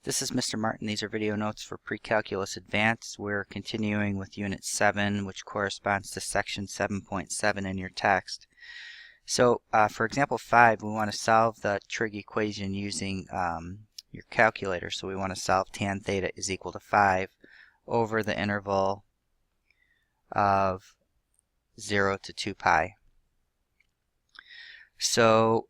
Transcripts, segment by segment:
This is Mr. Martin. These are video notes for Pre-Calculus Advanced. We're continuing with Unit 7, which corresponds to Section 7.7 in your text. So for example 5, we want to solve the trig equation using your calculator. So we want to solve tan theta is equal to 5 over the interval of 0 to 2 pi. So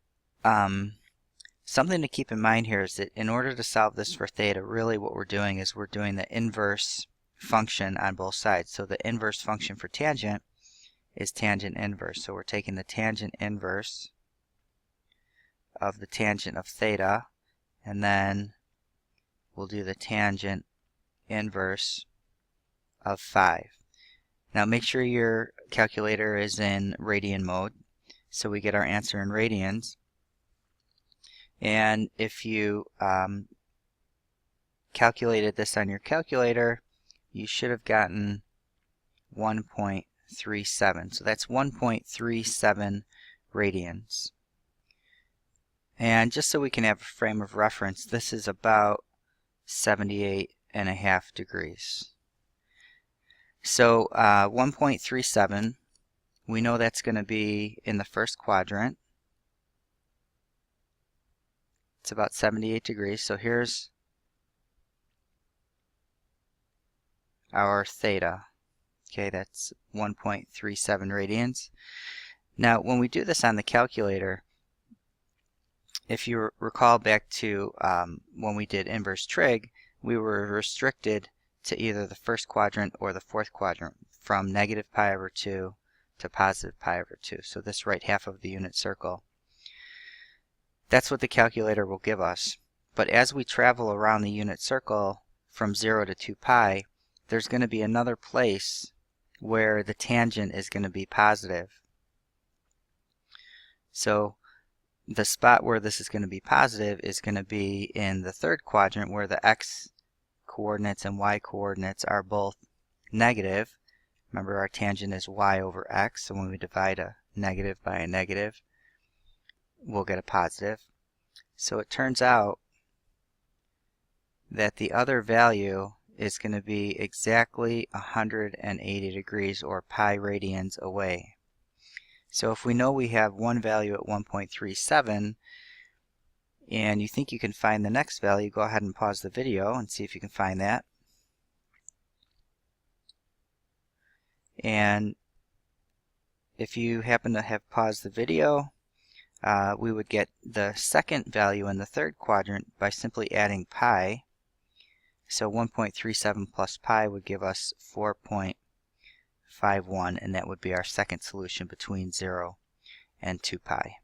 something to keep in mind here is that in order to solve this for theta, really what we're doing is we're doing the inverse function on both sides. So the inverse function for tangent is tangent inverse. So we're taking the tangent inverse of the tangent of theta, and then we'll do the tangent inverse of 5. Now make sure your calculator is in radian mode so we get our answer in radians. And if you calculated this on your calculator, you should have gotten 1.37. So that's 1.37 radians. And just so we can have a frame of reference, this is about 78.5 degrees. So 1.37, we know that's going to be in the first quadrant. It's about 78 degrees. So here's our theta. Okay, that's 1.37 radians. Now, when we do this on the calculator, if you recall back to when we did inverse trig, we were restricted to either the first quadrant or the fourth quadrant, from negative pi over 2 to positive pi over 2. So this right half of the unit circle. That's what the calculator will give us. But as we travel around the unit circle from 0 to 2 pi, there's going to be another place where the tangent is going to be positive. So the spot where this is going to be positive is going to be in the third quadrant, where the x coordinates and y coordinates are both negative. Remember, our tangent is y over x, so when we divide a negative by a negative, we'll get a positive. So it turns out that the other value is going to be exactly 180 degrees, or pi radians, away. So if we know we have one value at 1.37 and you think you can find the next value, go ahead and pause the video and see if you can find that. And if you happen to have paused the video, we would get the second value in the third quadrant by simply adding pi. So 1.37 plus pi would give us 4.51, and that would be our second solution between 0 and 2 pi.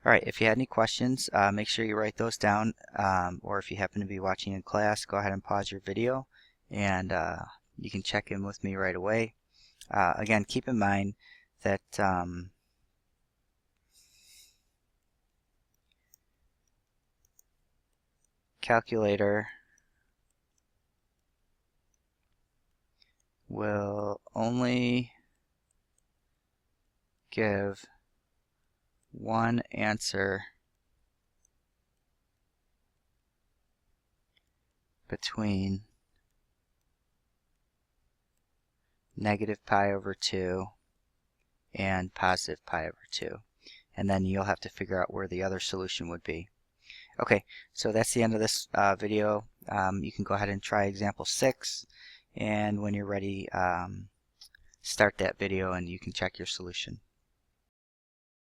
Alright, if you had any questions, make sure you write those down, or if you happen to be watching in class, go ahead and pause your video and you can check in with me right away. Again, keep in mind that calculator will only give one answer between negative pi over 2 and positive pi over 2. And then you'll have to figure out where the other solution would be. Okay, so that's the end of this video. You can go ahead and try example 6, and when you're ready, start that video and you can check your solution.